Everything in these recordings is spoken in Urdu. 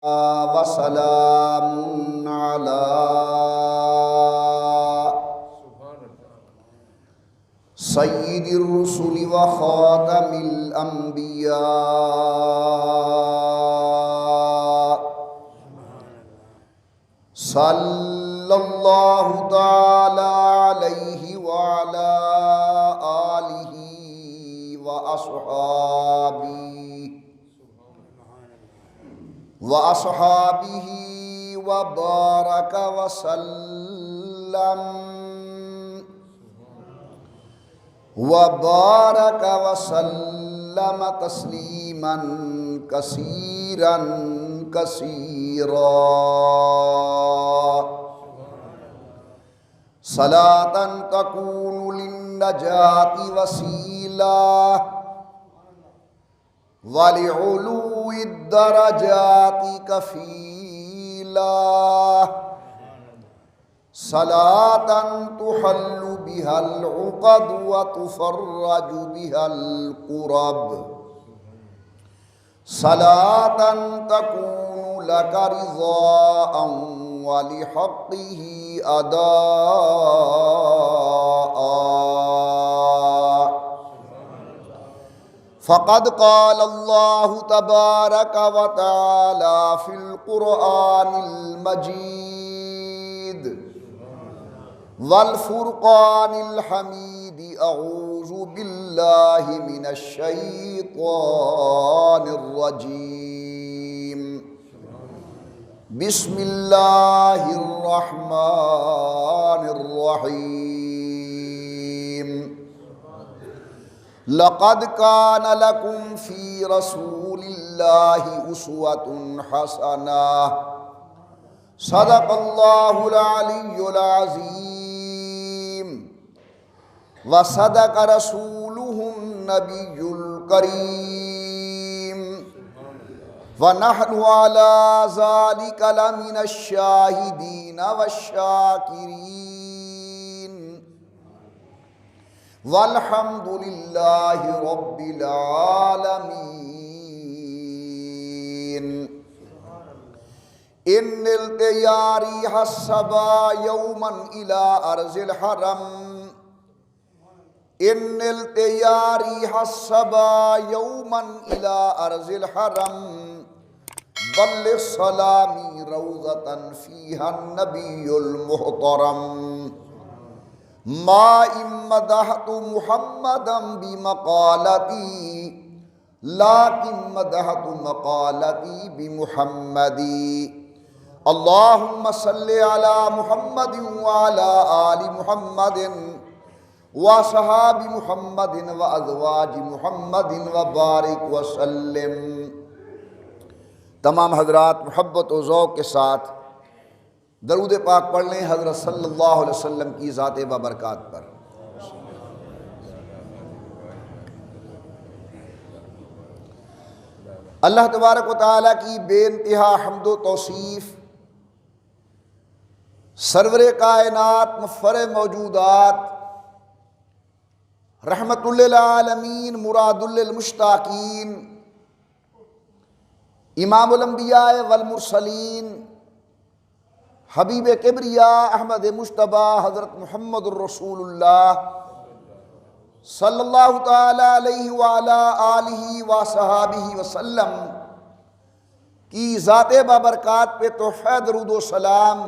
وسلام على سيد الرسل وخاتم الأنبياء صلى الله تعالى عليه وعلى آله وأصحابه وبارك وسلم تسليما كثيرا كثيرا صلاة تكون للنجاة وسيلة ولعلو الدرجات كفيلة صلاة تحل بها العقد وتفرج بها الكرب صلاة تكون لك رضاء ولحقه أداء. فقد قال الله تبارك وتعالى في القرآن المجيد والفرقان الحميد: أعوذ بالله من الشيطان الرجيم. بسم الله الرحمن الرحيم. لقد كان لكم في رسول الله أسوة حسنة. صدق الله العلي العظيم وصدق رسوله النبي الكريم ونحن على ذلك لمن الشاهدين والشاكرين والحمد لله رب العالمين. إن نلت ريح الصبا يوما إلى أرض الحرم. إن نلت ريح الصبا يوما إلى أرض الحرم. بلغ سلامي روضة فيها النبي المحترم. ما إن مدحت محمدا بمقالتي لكن مدحت مقالتي بمحمدي. اللهم صل على محمد وعلى آل محمد وصحاب محمد وأزواج محمد وبارك وسلم. تمام حضرات محبت و ذوق کے ساتھ درود پاک پڑھ لیں حضرت صلی اللہ علیہ وسلم کی ذات بابرکات پر. اللہ تبارک و تعالیٰ کی بے انتہا حمد و توصیف، سرور کائنات مفخر موجودات، رحمت للعالمین مراد للمشتاقین، امام الانبیاء والمرسلین، حبیب کبریا احمد مجتبیٰ حضرت محمد الرسول اللہ صلی اللہ تعالی علیہ وعلا آلہ وصحابہ وسلم کی ذات بابرکات پہ تحفہ درود و سلام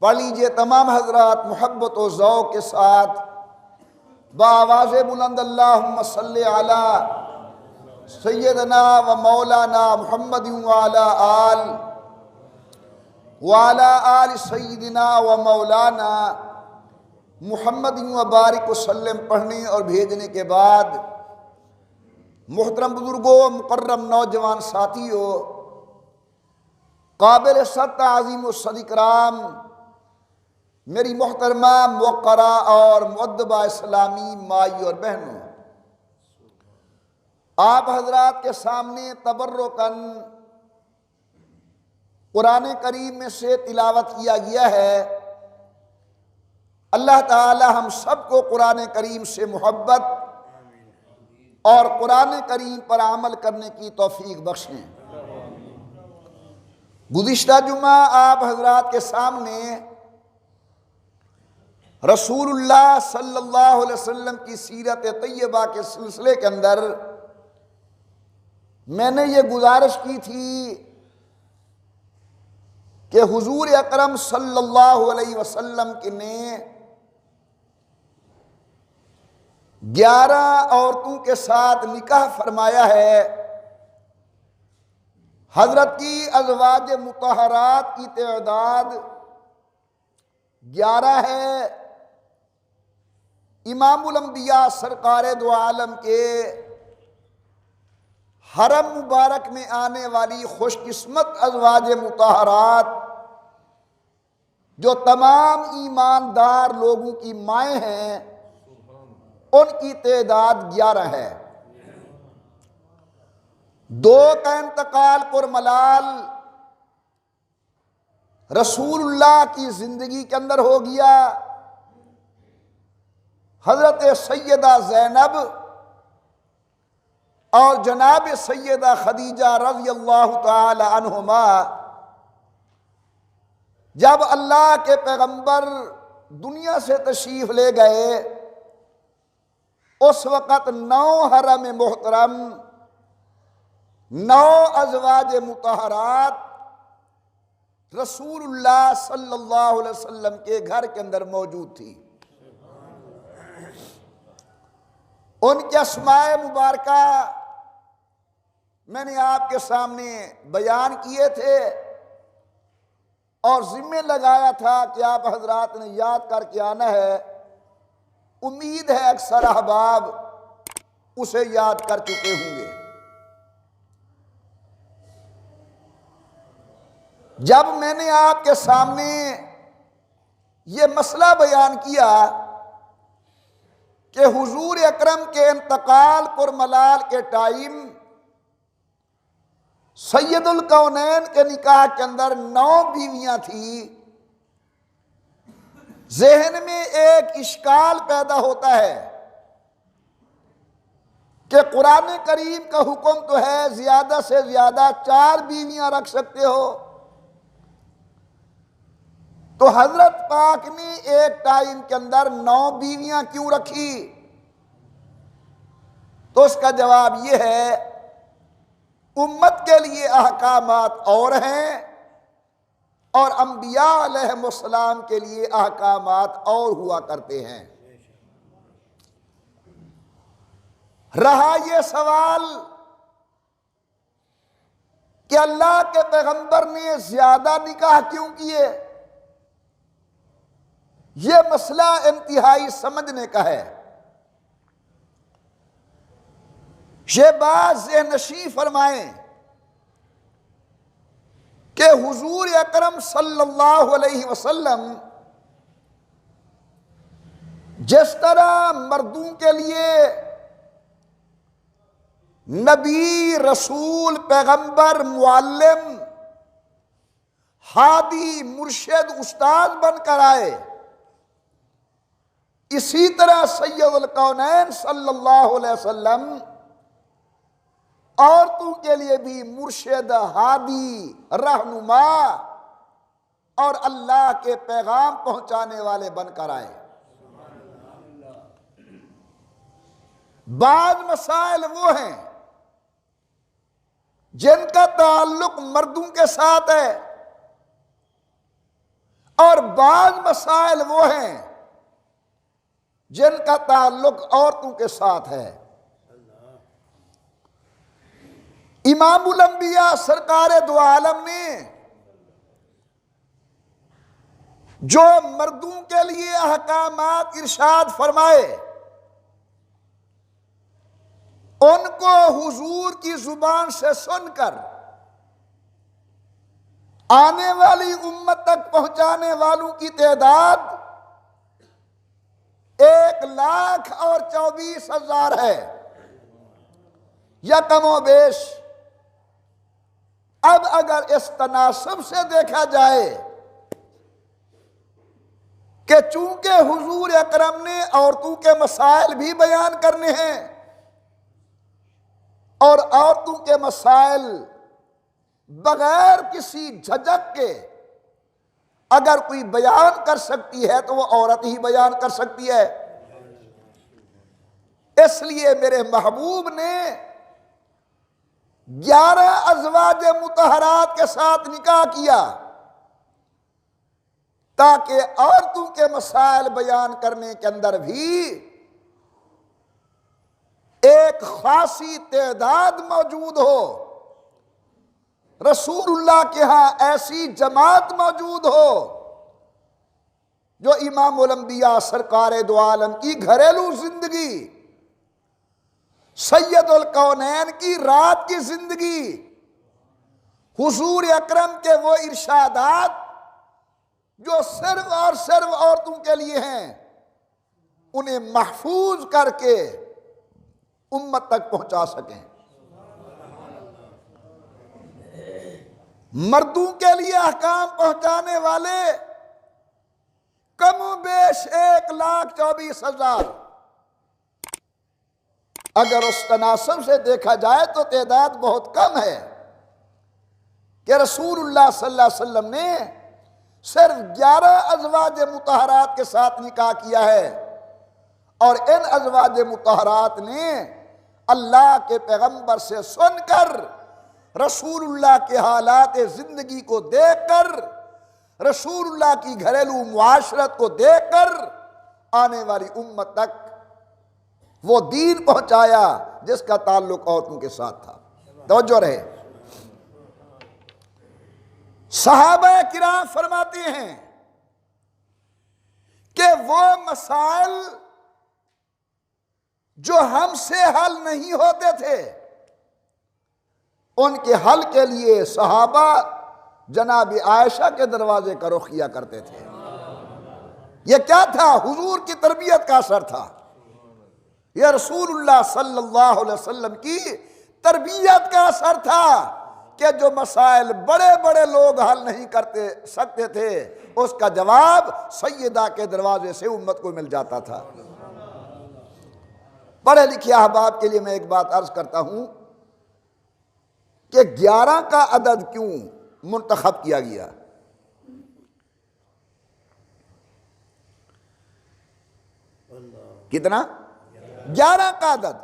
پڑھ لیجئے تمام حضرات محبت و ذوق کے ساتھ بآواز بلند: اللہم صلی علی سیدنا و مولانا محمد وعلا آل سیدنا و مولانا محمد و بارک وسلم پڑھنے اور بھیجنے کے بعد محترم بزرگوں، مکرم نوجوان ساتھیوں، قابل صد تعظیم و صد اکرام میری محترمہ موقرہ اور مؤدبہ اسلامی مائی اور بہنوں، آپ حضرات کے سامنے تبرکاً قرآن کریم میں سے تلاوت کیا گیا ہے. اللہ تعالی ہم سب کو قرآن کریم سے محبت اور قرآن کریم پر عمل کرنے کی توفیق بخشیں. گزشتہ جمعہ آپ حضرات کے سامنے رسول اللہ صلی اللہ علیہ وسلم کی سیرت طیبہ کے سلسلے کے اندر میں نے یہ گزارش کی تھی کہ حضور اکرم صلی اللہ علیہ وسلم نے 11 عورتوں کے ساتھ نکاح فرمایا ہے۔ حضرت کی ازواج مطہرات کی تعداد 11 ہے۔ امام الانبیاء سرکار دو عالم کے حرم مبارک میں آنے والی خوش قسمت ازواج مطہرات جو تمام ایماندار لوگوں کی مائیں ہیں، ان کی تعداد 11 ہے۔ 2 کا انتقال پر ملال رسول اللہ کی زندگی کے اندر ہو گیا۔ حضرت سیدہ زینب اور جناب سیدہ خدیجہ رضی اللہ تعالی عنہما جب اللہ کے پیغمبر دنیا سے تشریف لے گئے، اس وقت 9 حرم محترم، 9 ازواج مطہرات رسول اللہ صلی اللہ علیہ وسلم کے گھر کے اندر موجود تھی۔ ان کے اسماء مبارکہ میں نے آپ کے سامنے بیان کیے تھے اور ذمہ لگایا تھا کہ آپ حضرات نے یاد کر کے آنا ہے۔ امید ہے اکثر احباب اسے یاد کر چکے ہوں گے۔ جب میں نے آپ کے سامنے یہ مسئلہ بیان کیا کہ حضور اکرم کے انتقال پر ملال کے ٹائم سید الکونین کے نکاح کے اندر 9 بیویاں تھیں، ذہن میں ایک اشکال پیدا ہوتا ہے کہ قرآن کریم کا حکم تو ہے زیادہ سے زیادہ 4 بیویاں رکھ سکتے ہو، تو حضرت پاک نے ایک ٹائم کے اندر 9 بیویاں کیوں رکھی؟ تو اس کا جواب یہ ہے، امت کے لیے احکامات اور ہیں اور انبیاء علیہ السلام کے لیے احکامات اور ہوا کرتے ہیں۔ رہا یہ سوال کہ اللہ کے پیغمبر نے زیادہ نکاح کیوں کیے، یہ مسئلہ انتہائی سمجھنے کا ہے۔ یہ بات ذہن نشین فرمائیں کہ حضور اکرم صلی اللہ علیہ وسلم جس طرح مردوں کے لیے نبی، رسول، پیغمبر، معلم، ہادی، مرشد، استاد بن کر آئے، اسی طرح سید الکونین صلی اللہ علیہ وسلم عورتوں کے لیے بھی مرشد، ہادی، رہنما اور اللہ کے پیغام پہنچانے والے بن کر آئے۔ بعض مسائل وہ ہیں جن کا تعلق مردوں کے ساتھ ہے اور بعض مسائل وہ ہیں جن کا تعلق عورتوں کے ساتھ ہے۔ امام الانبیاء سرکار دو عالم نے جو مردوں کے لیے احکامات ارشاد فرمائے، ان کو حضور کی زبان سے سن کر آنے والی امت تک پہنچانے والوں کی تعداد 1,24,000 ہے یا کم و بیش۔ اب اگر اس تناسب سے دیکھا جائے کہ چونکہ حضور اکرم نے عورتوں کے مسائل بھی بیان کرنے ہیں اور عورتوں کے مسائل بغیر کسی جھجک کے اگر کوئی بیان کر سکتی ہے تو وہ عورت ہی بیان کر سکتی ہے۔ اس لیے میرے محبوب نے 11 ازواج مطہرات کے ساتھ نکاح کیا تاکہ عورتوں کے مسائل بیان کرنے کے اندر بھی ایک خاصی تعداد موجود ہو، رسول اللہ کے ہاں ایسی جماعت موجود ہو جو امام الانبیاء سرکار دو عالم کی گھریلو زندگی، سید الکونین کی رات کی زندگی، حضور اکرم کے وہ ارشادات جو صرف اور صرف عورتوں کے لیے ہیں، انہیں محفوظ کر کے امت تک پہنچا سکیں۔ مردوں کے لیے احکام پہنچانے والے کم و بیش 1,24,000، اگر اس تناسب سے دیکھا جائے تو تعداد بہت کم ہے کہ رسول اللہ صلی اللہ علیہ وسلم نے صرف 11 ازواج مطہرات کے ساتھ نکاح کیا ہے، اور ان ازواج مطہرات نے اللہ کے پیغمبر سے سن کر، رسول اللہ کے حالات زندگی کو دیکھ کر، رسول اللہ کی گھریلو معاشرت کو دیکھ کر آنے والی امت تک وہ دین پہنچایا جس کا تعلق عورتوں کے ساتھ تھا۔ توجہ رہے، صحابہ کرام فرماتے ہیں کہ وہ مسائل جو ہم سے حل نہیں ہوتے تھے، ان کے حل کے لیے صحابہ جناب عائشہ کے دروازے کا رخ کیا کرتے تھے۔ یہ کیا تھا؟ حضور کی تربیت کا اثر تھا، یہ رسول اللہ صلی اللہ علیہ وسلم کی تربیت کا اثر تھا کہ جو مسائل بڑے بڑے لوگ حل نہیں کرتے سکتے تھے، اس کا جواب سیدہ کے دروازے سے امت کو مل جاتا تھا۔ پڑھے لکھے احباب کے لیے میں ایک بات عرض کرتا ہوں کہ 11 کا عدد کیوں منتخب کیا گیا؟ کتنا؟ 11 کا عدد۔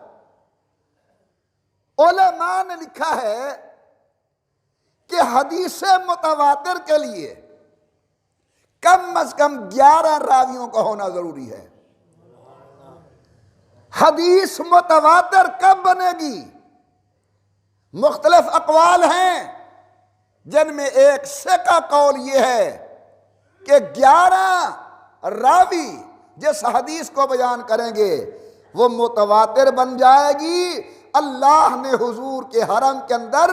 علماء نے لکھا ہے کہ حدیث متواتر کے لیے کم از کم 11 راویوں کا ہونا ضروری ہے۔ حدیث متواتر کب بنے گی؟ مختلف اقوال ہیں، جن میں ایک ثقہ قول یہ ہے کہ 11 راوی جس حدیث کو بیان کریں گے وہ متواتر بن جائے گی۔ اللہ نے حضور کے حرم کے اندر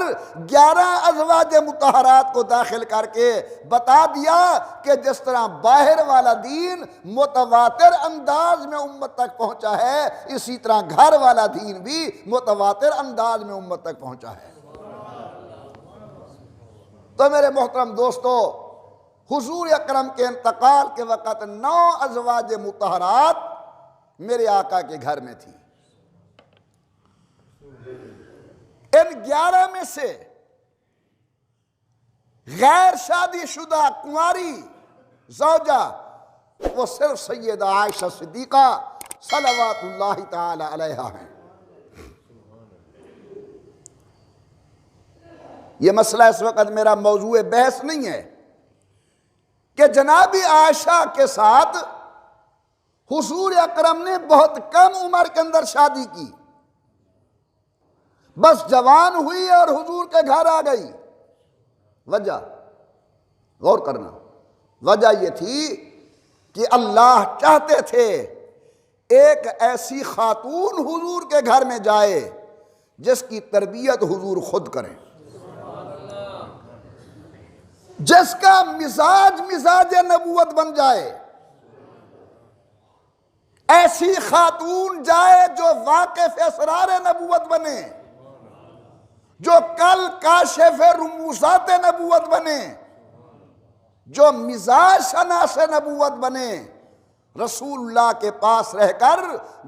11 ازواج مطہرات کو داخل کر کے بتا دیا کہ جس طرح باہر والا دین متواتر انداز میں امت تک پہنچا ہے، اسی طرح گھر والا دین بھی متواتر انداز میں امت تک پہنچا ہے۔ تو میرے محترم دوستو، حضور اکرم کے انتقال کے وقت 9 ازواج مطہرات میرے آقا کے گھر میں تھی۔ ان 11 میں سے غیر شادی شدہ کنواری زوجہ وہ صرف سیدہ عائشہ صدیقہ صلوات اللہ تعالی علیہا ہیں۔ یہ مسئلہ اس وقت میرا موضوع بحث نہیں ہے کہ جناب عائشہ کے ساتھ حضور اکرم نے بہت کم عمر کے اندر شادی کی، بس جوان ہوئی اور حضور کے گھر آ گئی۔ وجہ غور کرنا، وجہ یہ تھی کہ اللہ چاہتے تھے ایک ایسی خاتون حضور کے گھر میں جائے جس کی تربیت حضور خود کریں، جس کا مزاج نبوت بن جائے۔ ایسی خاتون جائے جو واقف اسرار نبوت بنے، جو کل کاشف رموزات نبوت بنے، جو مزاج شناس نبوت بنے، رسول اللہ کے پاس رہ کر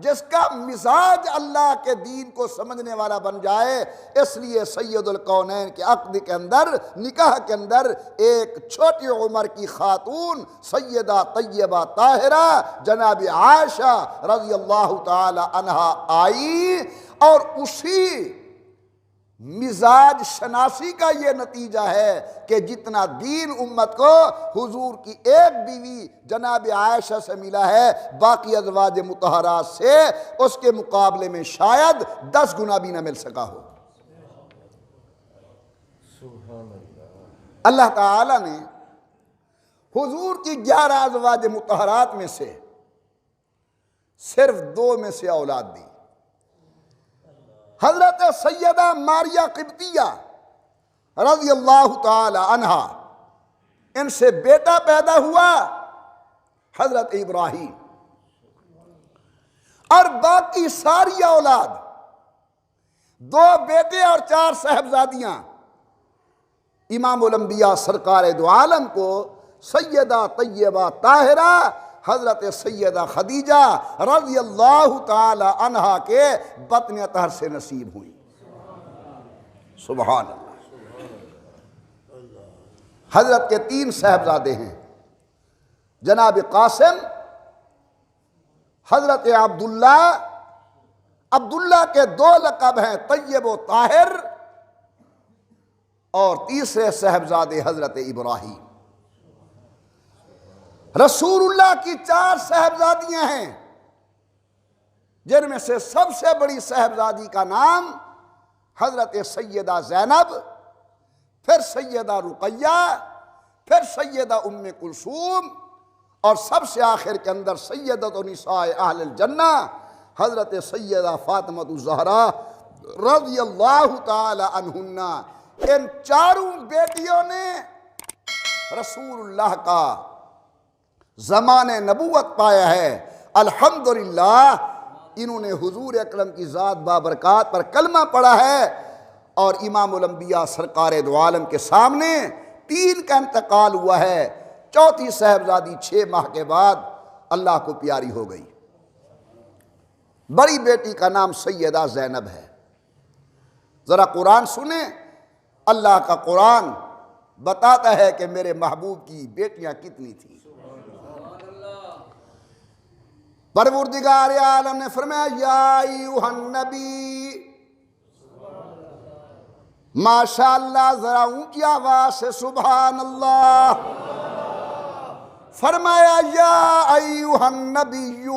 جس کا مزاج اللہ کے دین کو سمجھنے والا بن جائے. اس لیے سید الکونین کے عقد کے اندر، نکاح کے اندر، ایک چھوٹی عمر کی خاتون سیدہ طیبہ طاہرہ جناب عائشہ رضی اللہ تعالی عنہا آئی، اور اسی مزاج شناسی کا یہ نتیجہ ہے کہ جتنا دین امت کو حضور کی ایک بیوی جناب عائشہ سے ملا ہے، باقی ازواج مطہرات سے اس کے مقابلے میں شاید 10 گنا بھی نہ مل سکا ہو. اللہ تعالی نے حضور کی 11 ازواج مطہرات میں سے صرف 2 میں سے اولاد دی. حضرت سیدہ ماریہ قبطیہ رضی اللہ تعالی عنہا، ان سے بیٹا پیدا ہوا حضرت ابراہیم، اور باقی ساری اولاد 2 بیٹے اور 4 صاحبزادیاں امام الانبیاء سرکار دو عالم کو سیدہ طیبہ طاہرہ حضرت سیدہ خدیجہ رضی اللہ تعالی عنہا کے بطن اطہر سے نصیب ہوئی. سبحان اللہ. حضرت کے 3 صاحبزادے ہیں، جناب قاسم، حضرت عبداللہ کے 2 لقب ہیں، طیب و طاہر، اور تیسرے صاحبزادے حضرت ابراہیم. رسول اللہ کی 4 صاحبزادیاں ہیں، جن میں سے سب سے بڑی صاحبزادی کا نام حضرت سیدہ زینب، پھر سیدہ رقیہ، پھر سیدہ ام کلثوم، اور سب سے آخر کے اندر سیدۃ نساء اہل الجنہ حضرت سیدہ فاطمہ الزہرا رضی اللہ تعالی عنہن. ان 4 بیٹیوں نے رسول اللہ کا زمان نبوت پایا ہے. الحمدللہ انہوں نے حضور اکرم کی ذات بابرکات پر کلمہ پڑھا ہے، اور امام الانبیاء سرکار دو عالم کے سامنے 3 کا انتقال ہوا ہے. 4تھی صاحبزادی 6 ماہ کے بعد اللہ کو پیاری ہو گئی. بڑی بیٹی کا نام سیدہ زینب ہے. ذرا قرآن سنیں، اللہ کا قرآن بتاتا ہے کہ میرے محبوب کی بیٹیاں کتنی تھیں. پروردگار عالم نے فرمایا یا ایھا النبی، ماشاءاللہ، ذرا اونچی آواز سے سبحان اللہ. فرمایا یا ایھا النبی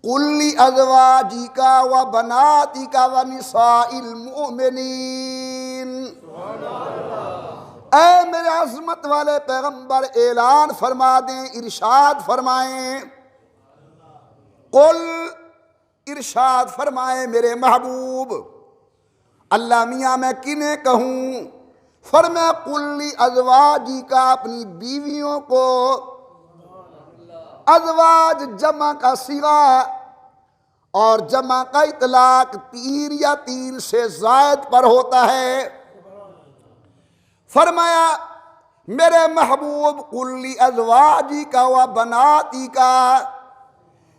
قل لازواجک وبناتک ونساء المؤمنین. اے میرے عظمت والے پیغمبر، اعلان فرما دیں، ارشاد فرمائیں. قل، ارشاد فرمائے میرے محبوب. اللہ میاں میں کنہیں کہوں؟ فرمایا قل لازواجک، اپنی بیویوں کو. ازواج جمع کا صیغہ اور جمع کا اطلاق 3 یا 3 سے زائد پر ہوتا ہے. فرمایا میرے محبوب قل لازواجک وبناتک،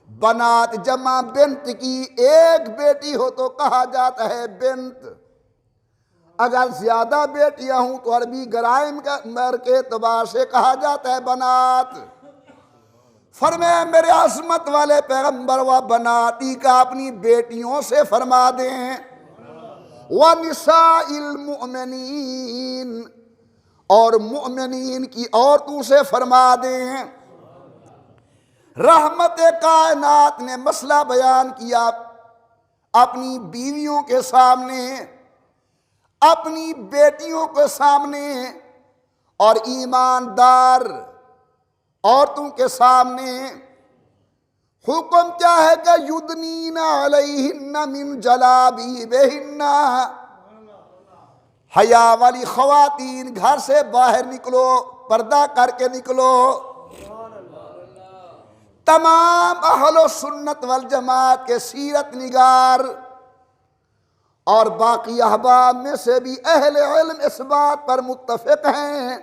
بنات جمع بنت کی، ایک بیٹی ہو تو کہا جاتا ہے بنت، اگر زیادہ بیٹیاں ہوں تو عربی گرامر کے اعتبار سے کہا جاتا ہے بنات. فرمایا میرے عظمت والے پیغمبر وبناتی کا، اپنی بیٹیوں سے فرما دیں، ونساء المؤمنین، اور مؤمنین کی عورتوں سے فرما دیں. رحمت کائنات نے مسئلہ بیان کیا اپنی بیویوں کے سامنے، اپنی بیٹیوں کے سامنے، اور ایماندار عورتوں کے سامنے. حکم کیا ہے کہ یدنین علیہن من جلابیبہن، حیا والی خواتین گھر سے باہر نکلو، پردہ کر کے نکلو. تمام اہل و سنت والجماعت کے سیرت نگار اور باقی احباب میں سے بھی اہل علم اس بات پر متفق ہیں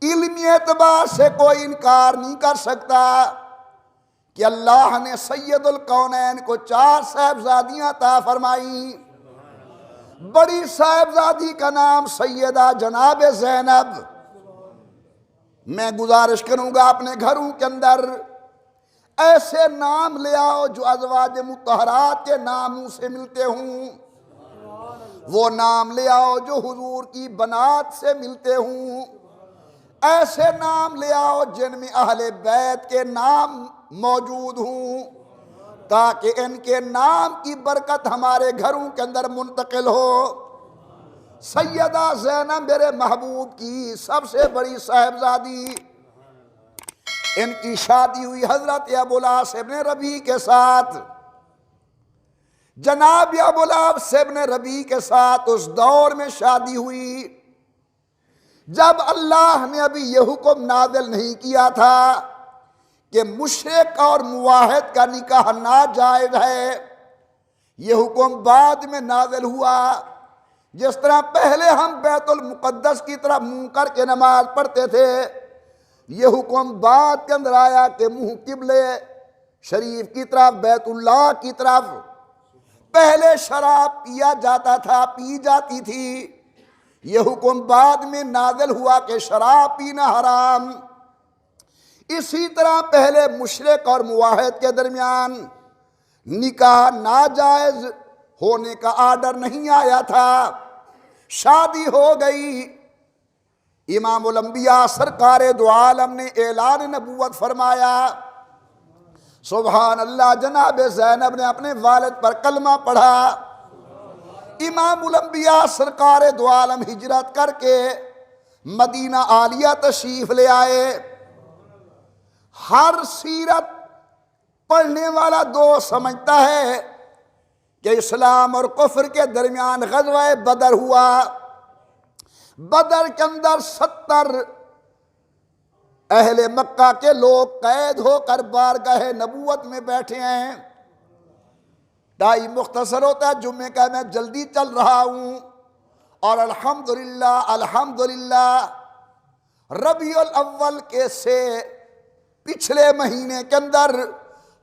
علمی اعتبار سے کوئی انکار نہیں کر سکتا کہ اللہ نے سید الکونین کو 4 صاحبزادیاں عطا فرمائی۔ بڑی صاحبزادی کا نام سیدہ جناب زینب۔ میں گزارش کروں گا اپنے گھروں کے اندر ایسے نام لے آؤ جو ازواج مطہرات کے ناموں سے ملتے ہوں، وہ نام لے آؤ جو حضور کی بنات سے ملتے ہوں، ایسے نام لے آؤ جن میں اہل بیت کے نام موجود ہوں، تاکہ ان کے نام کی برکت ہمارے گھروں کے اندر منتقل ہو۔ سیدہ زینب میرے محبوب کی سب سے بڑی صاحبزادی، ان کی شادی ہوئی حضرت ابوالعاص ابن ربیع کے ساتھ۔ جناب ابوالعاص ابن ربیع کے ساتھ اس دور میں شادی ہوئی جب اللہ نے ابھی یہ حکم نازل نہیں کیا تھا کہ مشرک اور موحد کا نکاح ناجائز ہے۔ یہ حکم بعد میں نازل ہوا۔ جس طرح پہلے ہم بیت المقدس کی طرف منہ کر کے نماز پڑھتے تھے، یہ حکم بعد کے اندر آیا کہ منہ قبلے شریف کی طرف، بیت اللہ کی طرف۔ پہلے شراب پیا جاتا تھا، پی جاتی تھی، یہ حکم بعد میں نازل ہوا کہ شراب پینا حرام۔ اسی طرح پہلے مشرک اور موحد کے درمیان نکاح ناجائز ہونے کا آرڈر نہیں آیا تھا، شادی ہو گئی۔ امام الانبیاء سرکار دو عالم نے اعلان نبوت فرمایا، سبحان اللہ، جناب زینب نے اپنے والد پر کلمہ پڑھا۔ امام الانبیاء سرکار دو عالم ہجرت کر کے مدینہ عالیہ تشریف لے آئے۔ ہر سیرت پڑھنے والا دوست سمجھتا ہے کہ اسلام اور کفر کے درمیان غزوہ بدر ہوا۔ بدر کے اندر 70 اہل مکہ کے لوگ قید ہو کر بارگاہ نبوت میں بیٹھے ہیں۔ ٹائم مختصر ہوتا ہے جمعے کا، میں جلدی چل رہا ہوں، اور الحمدللہ ربیع الاول کے سے پچھلے مہینے کے اندر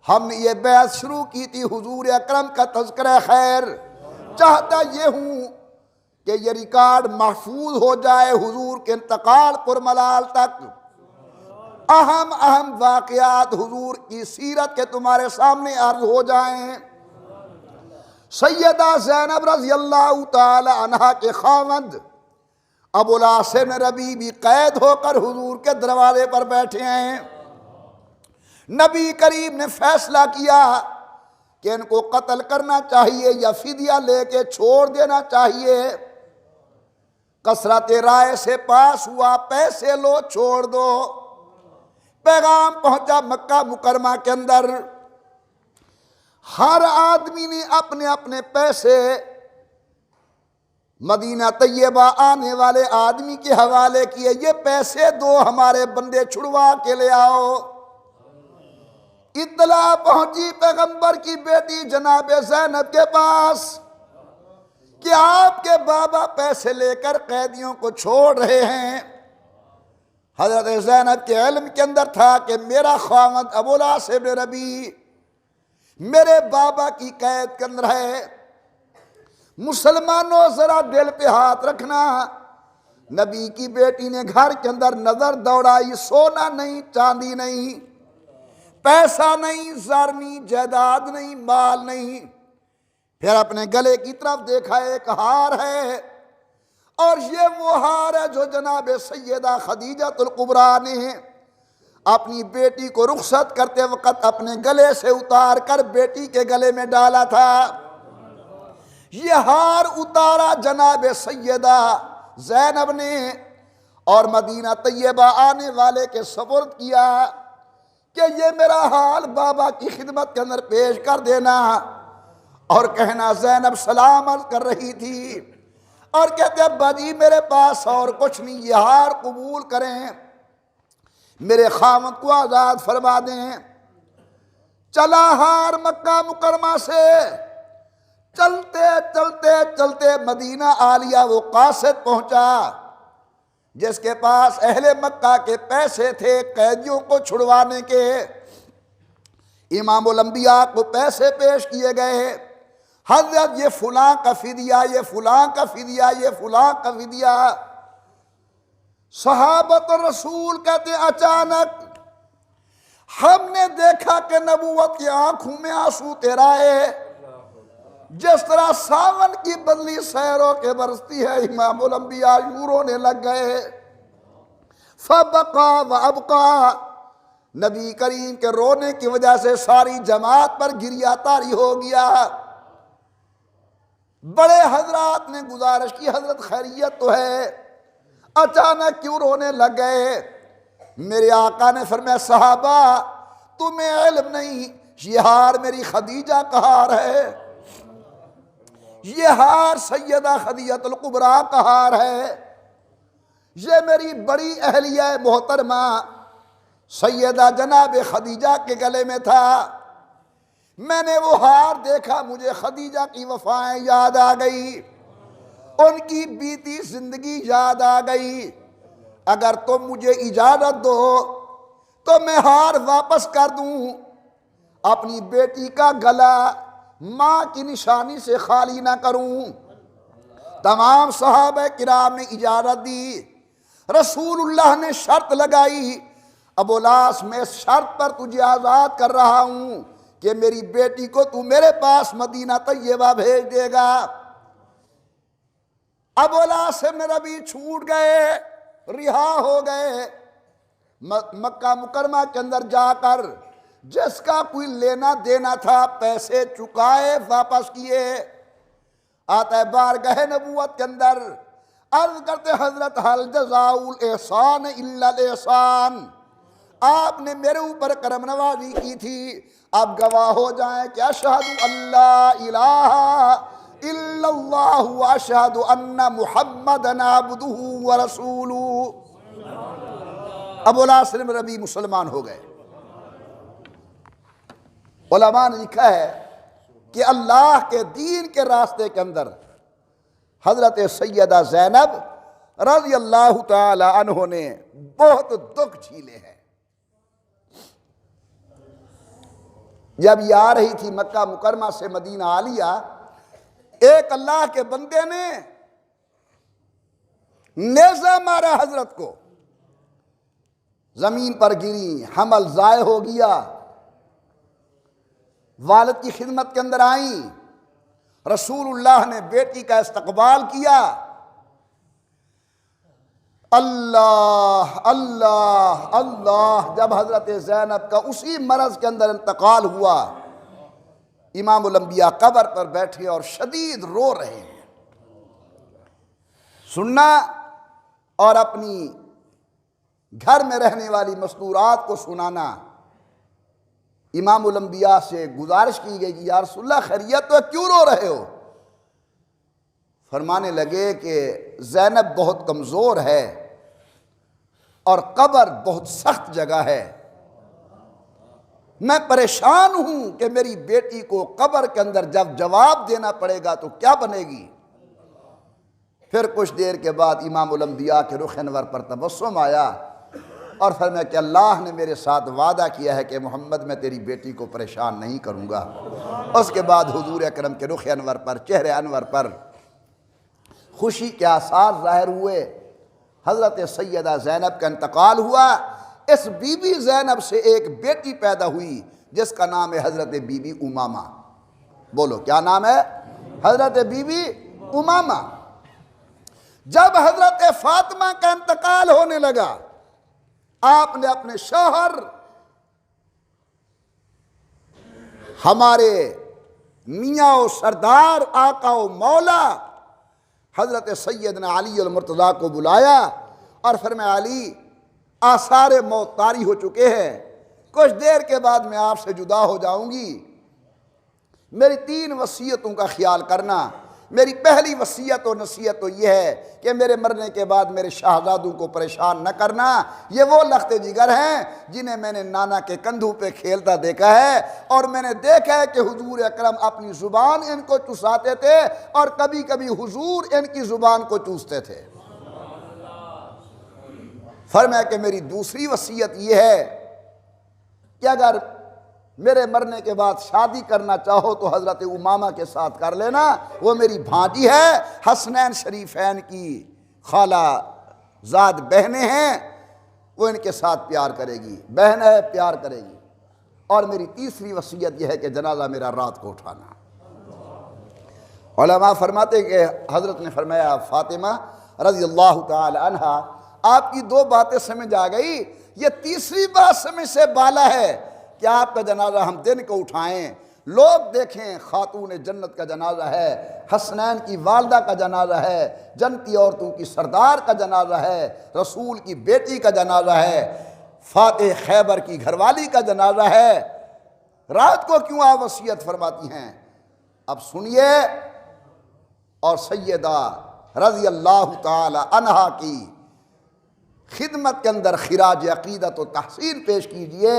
ہم نے یہ بیعت شروع کی تھی حضور اکرم کا تذکرہ خیر۔ چاہتا یہ ہوں کہ یہ ریکارڈ محفوظ ہو جائے حضور کے انتقال پر ملال تک۔ اہم واقعات حضور کی سیرت کے تمہارے سامنے عرض ہو جائیں۔ سیدہ زینب رضی اللہ تعالی عنہا کے خاوند ابوالعاص بن ربیع بھی قید ہو کر حضور کے دروازے پر بیٹھے ہیں۔ نبی کریم نے فیصلہ کیا کہ ان کو قتل کرنا چاہیے یا فدیہ لے کے چھوڑ دینا چاہیے۔ کثرت رائے سے پاس ہوا، پیسے لو چھوڑ دو۔ پیغام پہنچا مکہ مکرمہ کے اندر، ہر آدمی نے اپنے اپنے پیسے مدینہ طیبہ آنے والے آدمی کے حوالے کیے، یہ پیسے دو، ہمارے بندے چھڑوا کے لے آؤ۔ اطلاع پہنچی پیغمبر کی بیٹی جناب زینب کے پاس کہ آپ کے بابا پیسے لے کر قیدیوں کو چھوڑ رہے ہیں۔ حضرت زینب کے علم کے اندر تھا کہ میرا خاوند ابوالعاص بن ربیع میرے بابا کی قید کے اندر ہے۔ مسلمانوں ذرا دل پہ ہاتھ رکھنا، نبی کی بیٹی نے گھر کے اندر نظر دوڑائی، سونا نہیں، چاندی نہیں، پیسہ نہیں، زر نہیں، جائیداد نہیں، مال نہیں۔ پھر اپنے گلے کی طرف دیکھا، ایک ہار ہے، اور یہ وہ ہار ہے جو جناب سیدہ خدیجہ الکبریٰ نے اپنی بیٹی کو رخصت کرتے وقت اپنے گلے سے اتار کر بیٹی کے گلے میں ڈالا تھا۔ یہ ہار اتارا جناب سیدہ زینب نے اور مدینہ طیبہ آنے والے کے سپرد کیا کہ یہ میرا حال بابا کی خدمت کے اندر پیش کر دینا، اور کہنا زینب سلام عرض کر رہی تھی اور کہتے ابا جی میرے پاس اور کچھ نہیں، یہ ہار قبول کریں، میرے خاوند کو آزاد فرما دیں۔ چلا ہار مکہ مکرمہ سے، چلتے چلتے چلتے مدینہ عالیہ وہ قاصد پہنچا جس کے پاس اہل مکہ کے پیسے تھے قیدیوں کو چھڑوانے کے، امام الانبیاء کو پیسے پیش کیے گئے، حضرت یہ فلاں کا فدیہ، یہ فلاں کا فدیہ، یہ فلاں کا فدیہ۔ صحابت رسول کہتے اچانک ہم نے دیکھا کہ نبوت کی آنکھوں میں آنسو تیرائے، جس طرح ساون کی بدلی سیروں کے برستی ہے، امام الانبیاء یوں رونے لگ گئے۔ فبقا وابقا، نبی کریم کے رونے کی وجہ سے ساری جماعت پر گریہ طاری ہو گیا۔ بڑے حضرات نے گزارش کی حضرت خیریت تو ہے، اچانک کیوں رونے لگ گئے؟ میرے آقا نے فرمایا صحابہ تمہیں علم نہیں، یہ ہار میری خدیجہ کا ہار ہے، یہ ہار سیدہ خدیجہ الکبریٰ کا ہار ہے، یہ میری بڑی اہلیہ محترمہ سیدہ جناب خدیجہ کے گلے میں تھا۔ میں نے وہ ہار دیکھا، مجھے خدیجہ کی وفائیں یاد آ گئی، ان کی بیتی زندگی یاد آ گئی۔ اگر تم مجھے اجازت دو تو میں ہار واپس کر دوں، اپنی بیٹی کا گلا ماں کی نشانی سے خالی نہ کروں۔ تمام صحابہ کرام نے اجازت دی۔ رسول اللہ نے شرط لگائی، ابو العاص میں اس شرط پر تجھے آزاد کر رہا ہوں کہ میری بیٹی کو تو میرے پاس مدینہ طیبہ بھیج دے گا۔ ابو العاص سے میرا بھی چھوٹ گئے، رہا ہو گئے، مکہ مکرمہ کے اندر جا کر جس کا کوئی لینا دینا تھا پیسے چکائے، واپس کیے۔ آتا ہے بارگاہ نبوت کے اندر، عرض کرتے حضرت حل جزاء الاحسان الا الاحسان، آپ نے میرے اوپر کرم نوازی کی تھی، اب گواہ ہو جائیں کہ اشہد اللہ الہ الا اللہ واشہد ان محمدن عبدہ ورسولہ۔ ابو العاص بن ربیع مسلمان ہو گئے۔ علماء نے لکھا ہے کہ اللہ کے دین کے راستے کے اندر حضرت سیدہ زینب رضی اللہ تعالی عنہ نے بہت دکھ جھیلے ہیں۔ جب یہ آ رہی تھی مکہ مکرمہ سے مدینہ عالیہ، ایک اللہ کے بندے نے نیزہ مارا حضرت کو، زمین پر گری، حمل ضائع ہو گیا۔ والد کی خدمت کے اندر آئیں، رسول اللہ نے بیٹی کا استقبال کیا۔ اللہ اللہ اللہ، جب حضرت زینب کا اسی مرض کے اندر انتقال ہوا، امام الانبیاء قبر پر بیٹھے اور شدید رو رہے ہیں۔ سننا اور اپنی گھر میں رہنے والی مستورات کو سنانا۔ امام الانبیاء سے گزارش کی گئی کہ یا رسول اللہ خیریت تو ہے، کیوں رو رہے ہو؟ فرمانے لگے کہ زینب بہت کمزور ہے اور قبر بہت سخت جگہ ہے، میں پریشان ہوں کہ میری بیٹی کو قبر کے اندر جب جواب دینا پڑے گا تو کیا بنے گی؟ پھر کچھ دیر کے بعد امام الانبیاء کے رخ انور پر تبسم آیا اور فرمایا کہ اللہ نے میرے ساتھ وعدہ کیا ہے کہ محمد میں تیری بیٹی کو پریشان نہیں کروں گا۔ اس کے بعد حضور اکرم کے رخ انور پر، چہرے انور پر خوشی کے آثار ظاہر ہوئے۔ حضرت سیدہ زینب کا انتقال ہوا۔ اس بی بی زینب سے ایک بیٹی پیدا ہوئی جس کا نام ہے حضرت بی بی امامہ۔ بولو کیا نام ہے؟ حضرت بی بی امامہ۔ جب حضرت فاطمہ کا انتقال ہونے لگا، آپ نے اپنے شوہر ہمارے میاں و سردار آقا و مولا حضرت سیدنا علی المرتضیٰ کو بلایا اور فرمایا علی آثار موت طاری ہو چکے ہیں، کچھ دیر کے بعد میں آپ سے جدا ہو جاؤں گی، میری 3 وصیتوں کا خیال کرنا۔ میری پہلی وصیت و نصیحت تو یہ ہے کہ میرے مرنے کے بعد میرے شہزادوں کو پریشان نہ کرنا، یہ وہ لخت جگر ہیں جنہیں میں نے نانا کے کندھوں پہ کھیلتا دیکھا ہے، اور میں نے دیکھا ہے کہ حضور اکرم اپنی زبان ان کو چوساتے تھے اور کبھی کبھی حضور ان کی زبان کو چوستے تھے۔ فرمایا کہ میری دوسری وصیت یہ ہے کہ اگر میرے مرنے کے بعد شادی کرنا چاہو تو حضرت امامہ کے ساتھ کر لینا، وہ میری بھانجی ہے، حسنین شریفین کی خالہ زاد بہنیں ہیں، وہ ان کے ساتھ پیار کرے گی، بہن ہے پیار کرے گی۔ اور میری تیسری وصیت یہ ہے کہ جنازہ میرا رات کو اٹھانا۔ علماء فرماتے کہ حضرت نے فرمایا فاطمہ رضی اللہ تعالی عنہا، آپ کی دو باتیں سمجھ آ گئی، یہ تیسری بات سمجھ سے بالا ہے کہ آپ کا جنازہ ہم دن کو اٹھائیں، لوگ دیکھیں خاتون جنت کا جنازہ ہے، حسنین کی والدہ کا جنازہ ہے، جنتی عورتوں کی سردار کا جنازہ ہے، رسول کی بیٹی کا جنازہ ہے، فاتح خیبر کی گھر والی کا جنازہ ہے، رات کو کیوں آپ وصیت فرماتی ہیں؟ اب سنیے، اور سیدہ رضی اللہ تعالی عنہا کی خدمت کے اندر خراج عقیدت و تحسین پیش کیجئے۔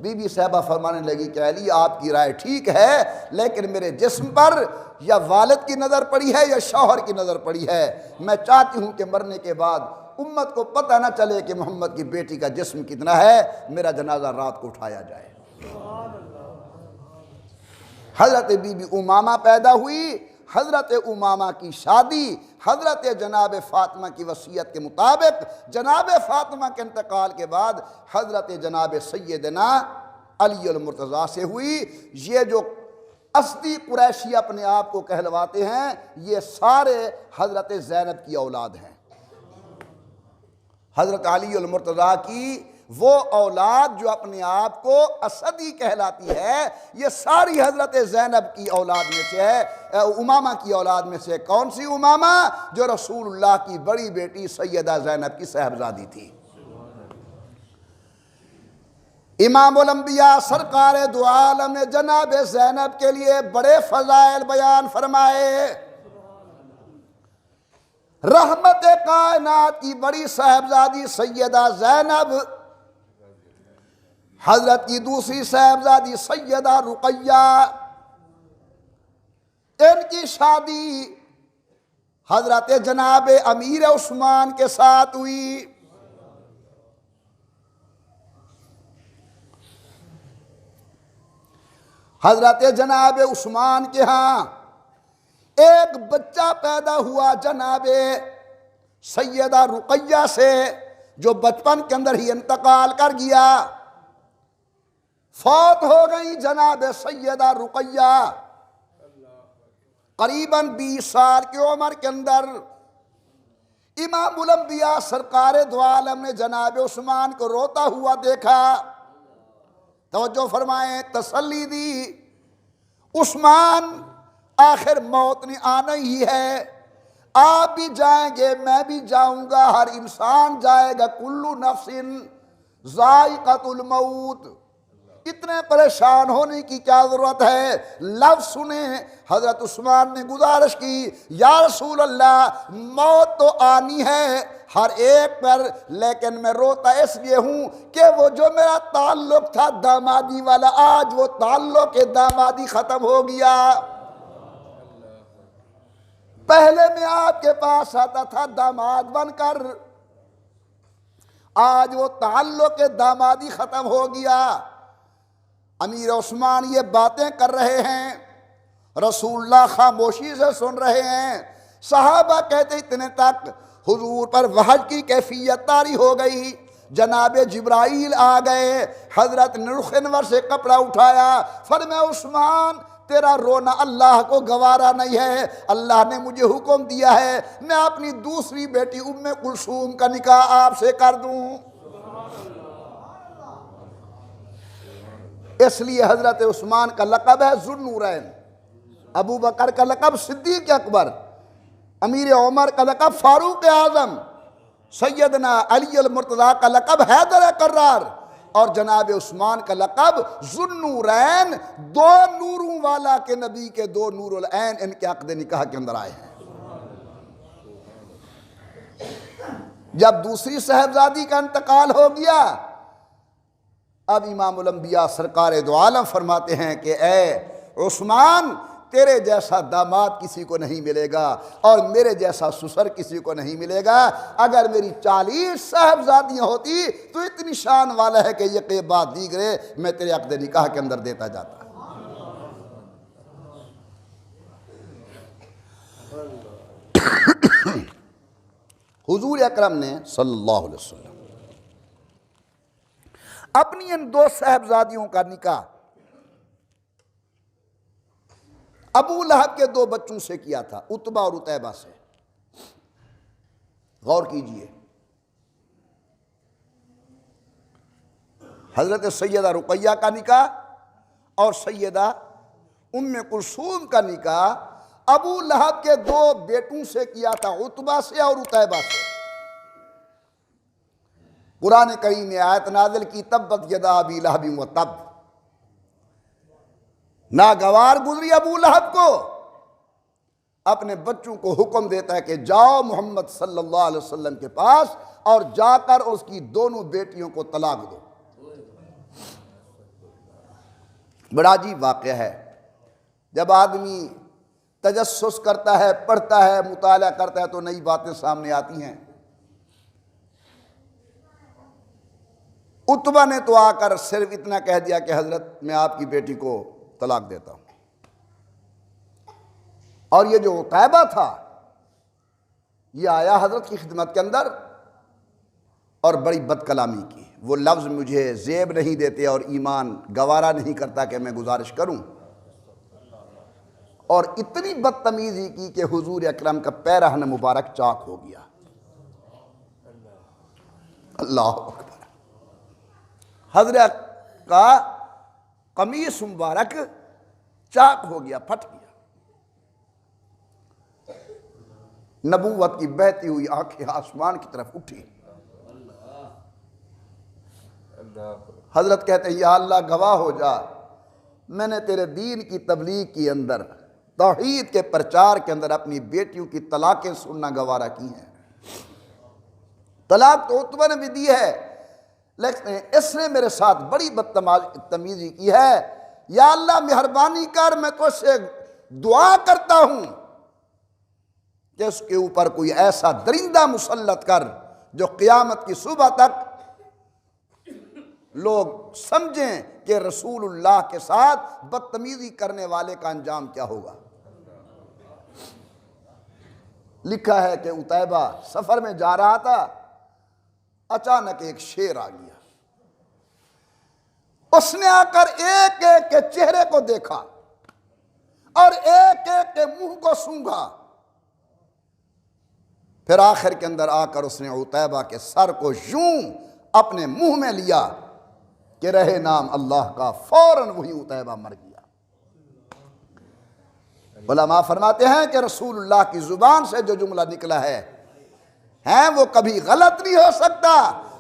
بی بی صاحبہ فرمانے لگی کہ علی آپ کی رائے ٹھیک ہے، لیکن میرے جسم پر یا والد کی نظر پڑی ہے یا شوہر کی نظر پڑی ہے، میں چاہتی ہوں کہ مرنے کے بعد امت کو پتہ نہ چلے کہ محمد کی بیٹی کا جسم کتنا ہے، میرا جنازہ رات کو اٹھایا جائے۔ حضرت بی بی امامہ پیدا ہوئی، حضرت امامہ کی شادی حضرت جناب فاطمہ کی وصیت کے مطابق جناب فاطمہ کے انتقال کے بعد حضرت جناب سیدنا علی المرتضیٰ سے ہوئی۔ یہ جو اصلی قریشی اپنے آپ کو کہلواتے ہیں، یہ سارے حضرت زینب کی اولاد ہیں۔ حضرت علی المرتضیٰ کی وہ اولاد جو اپنے آپ کو اسدی کہلاتی ہے، یہ ساری حضرت زینب کی اولاد میں سے ہے، امامہ کی اولاد میں سے۔ کون سی امامہ؟ جو رسول اللہ کی بڑی بیٹی سیدہ زینب کی صاحبزادی تھی۔ امام الانبیاء سرکار دو عالم نے جناب زینب کے لیے بڑے فضائل بیان فرمائے۔ رحمت کائنات کی بڑی صاحبزادی سیدہ زینب، حضرت کی دوسری صاحبزادی سیدہ رقیہ، ان کی شادی حضرت جناب امیر عثمان کے ساتھ ہوئی۔ حضرت جناب عثمان کے ہاں ایک بچہ پیدا ہوا جناب سیدہ رقیہ سے، جو بچپن کے اندر ہی انتقال کر گیا۔ فوت ہو گئی جناب سیدہ رقیہ قریباً 20 سال کی عمر کے اندر۔ امام الانبیاء سرکار دو عالم نے جناب عثمان کو روتا ہوا دیکھا، توجہ فرمائیں، تسلی دی، عثمان آخر موت نے آنا ہی ہے، آپ بھی جائیں گے میں بھی جاؤں گا، ہر انسان جائے گا، کل نفس ذائقۃ الموت۔ اتنے پریشان ہونے کی کیا ضرورت ہے؟ لفظ سنیں، حضرت عثمان نے گزارش کی، یا رسول اللہ موت تو آنی ہے ہر ایک پر، لیکن میں روتا اس لیے ہوں کہ وہ جو میرا تعلق تھا دامادی والا، آج وہ تعلق دامادی ختم ہو گیا۔ پہلے میں آپ کے پاس آتا تھا داماد بن کر، آج وہ تعلق دامادی ختم ہو گیا۔ امیر عثمان یہ باتیں کر رہے ہیں، رسول اللہ خاموشی سے سن رہے ہیں۔ صحابہ کہتے اتنے تک حضور پر وحی کی کیفیت طاری ہو گئی، جناب جبرائیل آ گئے، حضرت نرخنور سے کپڑا اٹھایا، فرمایا عثمان تیرا رونا اللہ کو گوارا نہیں ہے، اللہ نے مجھے حکم دیا ہے میں اپنی دوسری بیٹی ام کلثوم کا نکاح آپ سے کر دوں۔ اس لیے حضرت عثمان کا لقب ہے ذو النورین، ابو بکر کا لقب صدیق اکبر، امیر عمر کا لقب فاروق اعظم، سیدنا علی المرتضیٰ کا لقب حیدر کرار، اور جناب عثمان کا لقب ذو النورین، دو نوروں والا کے نبی کے دو نور العین ان کے عقد نکاح کے اندر آئے ہیں۔ جب دوسری صاحبزادی کا انتقال ہو گیا، اب امام الانبیاء سرکار دو عالم فرماتے ہیں کہ اے عثمان تیرے جیسا داماد کسی کو نہیں ملے گا اور میرے جیسا سسر کسی کو نہیں ملے گا۔ اگر میری 40 صاحبزادیاں ہوتی تو اتنی شان والا ہے کہ یہ بات دیگرے میں تیرے عقد نکاح کے اندر دیتا جاتا۔ حضور اکرم نے صلی اللہ علیہ وسلم اپنی ان 2 صاحبزادیوں کا نکاح ابو لہب کے 2 بچوں سے کیا تھا، عتبہ اور عتیبہ سے۔ غور کیجئے، حضرت سیدہ رقیہ کا نکاح اور سیدہ ام کلثوم کا نکاح ابو لہب کے 2 بیٹوں سے کیا تھا، عتبہ سے اور عتیبہ سے۔ قرآن کریم نے آیت نازل کی تبت یدا ابی لہب و تب، ناگوار گزری ابو لہب کو، اپنے بچوں کو حکم دیتا ہے کہ جاؤ محمد صلی اللہ علیہ وسلم کے پاس اور جا کر اس کی دونوں بیٹیوں کو طلاق دو۔ بڑا عجیب واقعہ ہے، جب آدمی تجسس کرتا ہے، پڑھتا ہے، مطالعہ کرتا ہے تو نئی باتیں سامنے آتی ہیں۔ عتبہ نے تو آ کر صرف اتنا کہہ دیا کہ حضرت میں آپ کی بیٹی کو طلاق دیتا ہوں، اور یہ جو عتیبہ تھا یہ آیا حضرت کی خدمت کے اندر اور بڑی بد کلامی کی۔ وہ لفظ مجھے زیب نہیں دیتے اور ایمان گوارا نہیں کرتا کہ میں گزارش کروں، اور اتنی بدتمیزی کی کہ حضور اکرم کا پیرہن مبارک چاک ہو گیا۔ اللہ اکبر، حضرت کا قمیص مبارک چاک ہو گیا، پھٹ گیا۔ نبوت کی بہتی ہوئی آنکھیں آسمان کی طرف اٹھی۔ حضرت کہتے ہیں یا اللہ گواہ ہو جا، میں نے تیرے دین کی تبلیغ کے اندر، توحید کے پرچار کے اندر اپنی بیٹیوں کی طلاقیں سننا گوارا کی ہیں۔ طلاق تو عتبہ نے بھی دی ہے، لیکن اس نے میرے ساتھ بڑی بدتمیزی کی ہے۔ یا اللہ مہربانی کر، میں تو سے دعا کرتا ہوں کہ اس کے اوپر کوئی ایسا درندہ مسلط کر جو قیامت کی صبح تک لوگ سمجھیں کہ رسول اللہ کے ساتھ بدتمیزی کرنے والے کا انجام کیا ہوگا۔ لکھا ہے کہ عتیبہ سفر میں جا رہا تھا، اچانک ایک شیر آ گیا، اس نے آ کر ایک ایک کے چہرے کو دیکھا اور ایک ایک کے منہ کو سونگھا، پھر آخر کے اندر آ کر اس نے عتیبہ کے سر کو یوں اپنے منہ میں لیا کہ رہے نام اللہ کا، فوراً وہی عتیبہ مر گیا۔ علماء فرماتے ہیں کہ رسول اللہ کی زبان سے جو جملہ نکلا ہے وہ کبھی غلط نہیں ہو سکتا۔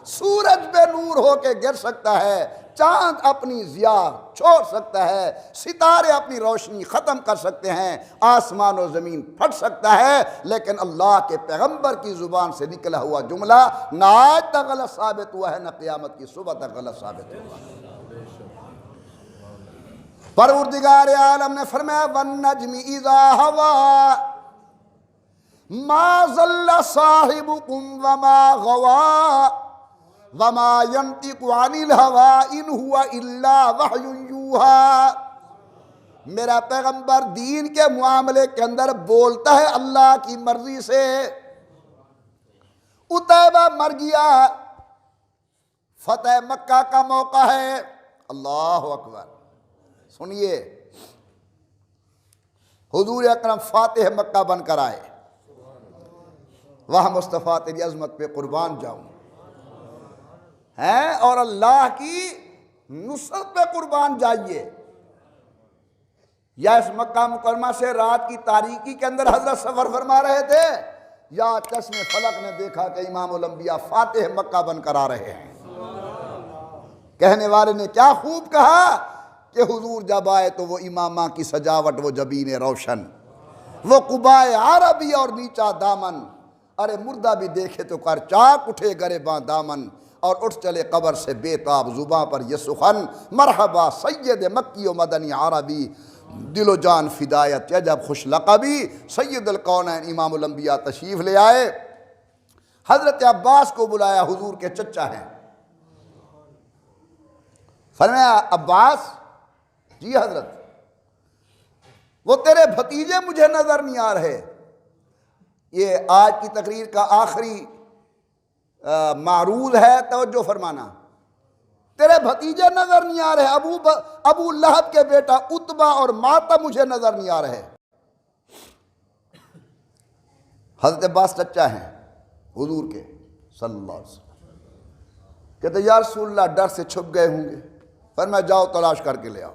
سورج بے نور ہو کے گر سکتا ہے، چاند اپنی ضیاء چھوڑ سکتا ہے، ستارے اپنی روشنی ختم کر سکتے ہیں، آسمان و زمین پھٹ سکتا ہے، لیکن اللہ کے پیغمبر کی زبان سے نکلا ہوا جملہ نہ آج تک غلط ثابت ہوا ہے، نہ قیامت کی صبح تک غلط ثابت ہوا ہے۔ پروردگار عالم نے فرمایا وَالنَّجْمِ إِذَا هَوَىٰ مَا ضَلَّ صَاحِبُكُمْ وَمَا غَوَىٰ وَمَا يَنطِقُ عَنِ الْهَوَىٰ إِنْ هُوَ إِلَّا وَحْيٌ يُوحَىٰ۔ میرا پیغمبر دین کے معاملے کے اندر بولتا ہے اللہ کی مرضی سے۔ عتیبہ مر گیا، فتح مکہ کا موقع ہے۔ اللہ اکبر، سنیے، حضور اکرم فاتح مکہ بن کر آئے، وہاں مصطفیٰ تیری عظمت پہ قربان جاؤں ہیں، اور اللہ کی نصرت پہ قربان جائیے۔ یا اس مکہ مکرمہ سے رات کی تاریکی کے اندر حضرت سفر فرما رہے تھے، یا چشم فلک نے دیکھا کہ امام الانبیاء فاتح مکہ بن کر آ رہے ہیں۔ کہنے والے نے کیا خوب کہا کہ حضور جب آئے تو وہ امامہ کی سجاوٹ، وہ جبین روشن، وہ قبائے عربی اور نیچا دامن، ارے مردہ بھی دیکھے تو کر چاک اٹھے گریباں دامن، اور اٹھ چلے قبر سے بے تاب زباں پر یہ سخن، مرحبا سید مکی و مدنی عربی، دل و جان فدایت جب خوش لقبی سید القونین امام الانبیاء تشریف لے آئے. حضرت عباس کو بلایا، حضور کے چچا ہیں. فرمایا عباس، جی حضرت، وہ تیرے بھتیجے مجھے نظر نہیں آ رہے. یہ آج کی تقریر کا آخری معروض ہے، توجہ فرمانا. تیرے بھتیجے نظر نہیں آ رہے، ابو لہب کے بیٹا عتبہ اور ماتم مجھے نظر نہیں آ رہے. حضرت عباس چچا ہیں حضور کے صلی اللہ علیہ وسلم. کہتے یا رسول اللہ ڈر سے چھپ گئے ہوں گے. فرمایا جاؤ تلاش کر کے لے آؤ.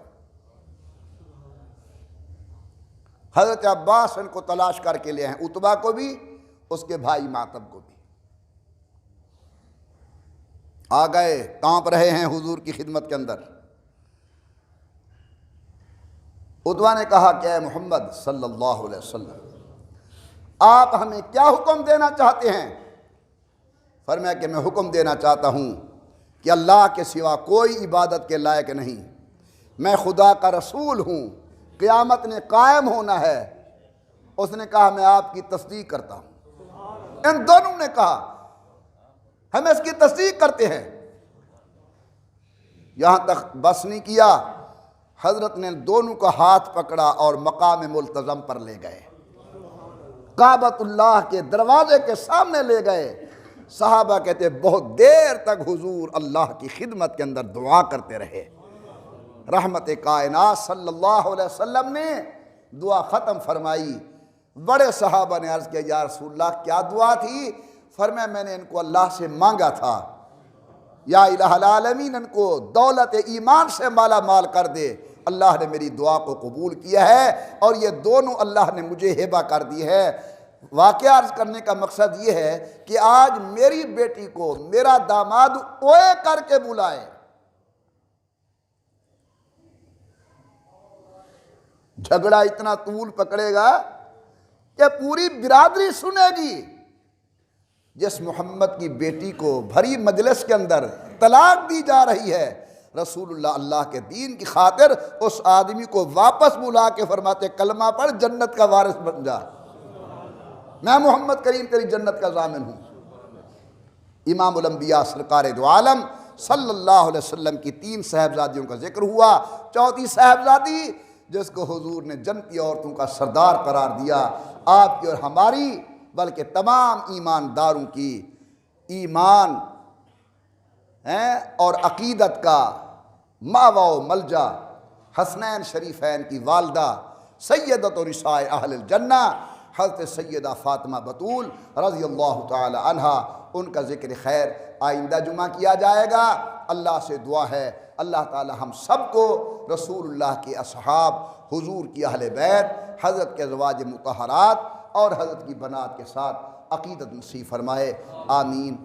حضرت عباس ان کو تلاش کر کے لے آئے، عتبہ کو بھی، اس کے بھائی ماتم کو بھی. آ گئے، کانپ رہے ہیں حضور کی خدمت کے اندر. عتبہ نے کہا کہ اے محمد صلی اللہ علیہ وسلم، آپ ہمیں کیا حکم دینا چاہتے ہیں؟ فرمایا کہ میں حکم دینا چاہتا ہوں کہ اللہ کے سوا کوئی عبادت کے لائق نہیں، میں خدا کا رسول ہوں، قیامت نے قائم ہونا ہے. اس نے کہا میں آپ کی تصدیق کرتا ہوں. ان دونوں نے کہا ہم اس کی تصدیق کرتے ہیں. یہاں تک بس نہیں کیا، حضرت نے دونوں کا ہاتھ پکڑا اور مقام ملتزم پر لے گئے، کعبۃ اللہ کے دروازے کے سامنے لے گئے. صحابہ کہتے بہت دیر تک حضور اللہ کی خدمت کے اندر دعا کرتے رہے. رحمت کائنات صلی اللہ علیہ وسلم نے دعا ختم فرمائی. بڑے صحابہ نے عرض کیا یا رسول اللہ کیا دعا تھی؟ فرمایا میں نے ان کو اللہ سے مانگا تھا یا الہ العالمین ان کو دولت ایمان سے مالا مال کر دے. اللہ نے میری دعا کو قبول کیا ہے اور یہ دونوں اللہ نے مجھے ہبہ کر دی ہے. واقعہ عرض کرنے کا مقصد یہ ہے کہ آج میری بیٹی کو میرا داماد اوے کر کے بلائے. جھگڑا اتنا طول پکڑے گا کہ پوری برادری سنے گی. جس محمد کی بیٹی کو بھری مجلس کے اندر طلاق دی جا رہی ہے، رسول اللہ کے دین کی خاطر اس آدمی کو واپس بلا کے فرماتے کلمہ پڑھ جنت کا وارث بن جا، میں محمد کریم تیری جنت کا ضامن ہوں. امام الانبیاء سرکار دو عالم صلی اللہ علیہ وسلم کی 3 صاحبزادیوں کا ذکر ہوا. چوتھی صاحبزادی جس کو حضور نے جنتی عورتوں کا سردار قرار دیا، آپ کی اور ہماری بلکہ تمام ایمانداروں کی ایمان اور عقیدت کا ماوا و ملجا، حسنین شریفین کی والدہ سیدۃ نساء اہل الجنہ حضرت سیدہ فاطمہ بطول رضی اللہ تعالی عنہا. ان کا ذکر خیر آئندہ جمعہ کیا جائے گا. اللہ سے دعا ہے اللہ تعالی ہم سب کو رسول اللہ کے اصحاب، حضور کی اہل بیت، حضرت کے ازواج مطہرات اور حضرت کی بنات کے ساتھ عقیدت نصیب فرمائے. آمین.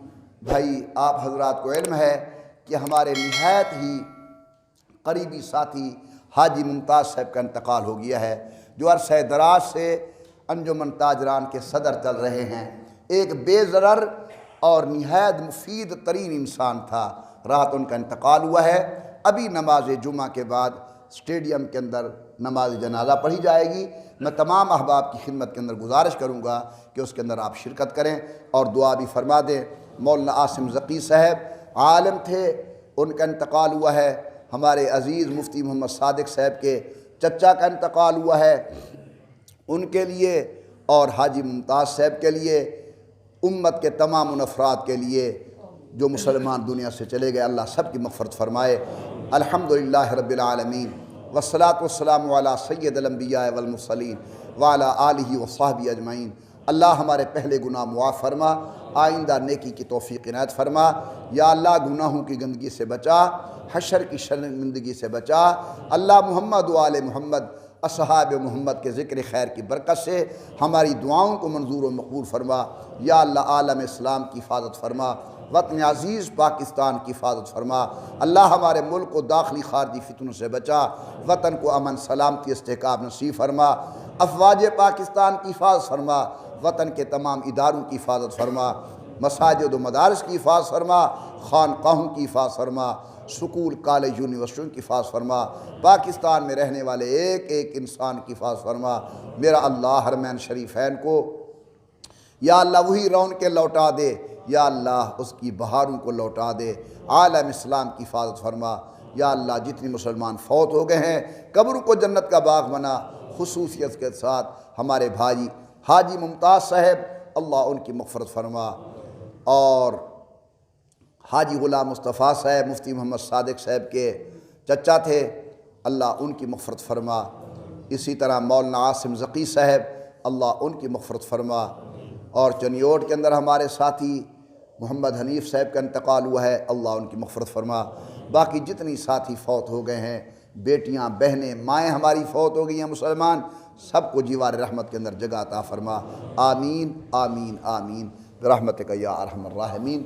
بھائی آپ حضرات کو علم ہے کہ ہمارے نہایت ہی قریبی ساتھی حاجی ممتاز صاحب کا انتقال ہو گیا ہے، جو عرصہ دراز سے انجمن تاجران کے صدر چل رہے ہیں. ایک بے ضرر اور نہایت مفید ترین انسان تھا. رات ان کا انتقال ہوا ہے. ابھی نماز جمعہ کے بعد اسٹیڈیم کے اندر نماز جنازہ پڑھی جائے گی. میں تمام احباب کی خدمت کے اندر گزارش کروں گا کہ اس کے اندر آپ شرکت کریں اور دعا بھی فرما دیں. مولانا عاصم ذکی صاحب عالم تھے، ان کا انتقال ہوا ہے. ہمارے عزیز مفتی محمد صادق صاحب کے چچا کا انتقال ہوا ہے. ان کے لیے اور حاجی ممتاز صاحب کے لیے، امت کے تمام ان افراد کے لیے جو مسلمان دنیا سے چلے گئے، اللہ سب کی مغفرت فرمائے. الحمدللہ رب العالمین والصلاة والسلام علی سید الانبیاء والمرسلین وعلی آلہ وصحبہ اجمعین. اللہ ہمارے پہلے گناہ معاف فرما، آئندہ نیکی کی توفیق عنایت فرما. یا اللہ گناہوں کی گندگی سے بچا، حشر کی شرمندگی سے بچا. اللہ محمد و آل محمد اصحاب محمد کے ذکر خیر کی برکت سے ہماری دعاؤں کو منظور و مقبول فرما. یا اللہ عالم اسلام کی حفاظت فرما، وطن عزیز پاکستان کی حفاظت فرما. اللہ ہمارے ملک کو داخلی خارجی فتنوں سے بچا، وطن کو امن سلامتی استحکام نصیب فرما. افواج پاکستان کی حفاظت فرما، وطن کے تمام اداروں کی حفاظت فرما. مساجد و مدارس کی حفاظت فرما، خانقاہوں کی حفاظت فرما. سکول کالج یونیورسٹیوں کی حفاظت فرما، پاکستان میں رہنے والے ایک ایک انسان کی حفاظت فرما۔ میرا اللہ حرمین شریفین کو یا اللہ وہی رونقیں لوٹا دے، یا اللہ اس کی بہاروں کو لوٹا دے، عالم اسلام کی حفاظت فرما۔ یا اللہ جتنی مسلمان فوت ہو گئے ہیں قبر کو جنت کا باغ بنا، خصوصیت کے ساتھ ہمارے بھائی حاجی ممتاز صاحب، اللہ ان کی مغفرت فرما، اور حاجی غلام مصطفیٰ صاحب مفتی محمد صادق صاحب کے چچا تھے، اللہ ان کی مغفرت فرما۔ اسی طرح مولانا عاصم ذکی صاحب، اللہ ان کی مغفرت فرما۔ اور چنیوٹ کے اندر ہمارے ساتھی محمد حنیف صاحب کا انتقال ہوا ہے، اللہ ان کی مغفرت فرما۔ باقی جتنی ساتھی فوت ہو گئے ہیں، بیٹیاں بہنیں مائیں ہماری فوت ہو گئی ہیں مسلمان، سب کو جیوار رحمت کے اندر جگہ عطا فرما۔ آمین آمین آمین برحمتک یا ارحم الراحمین۔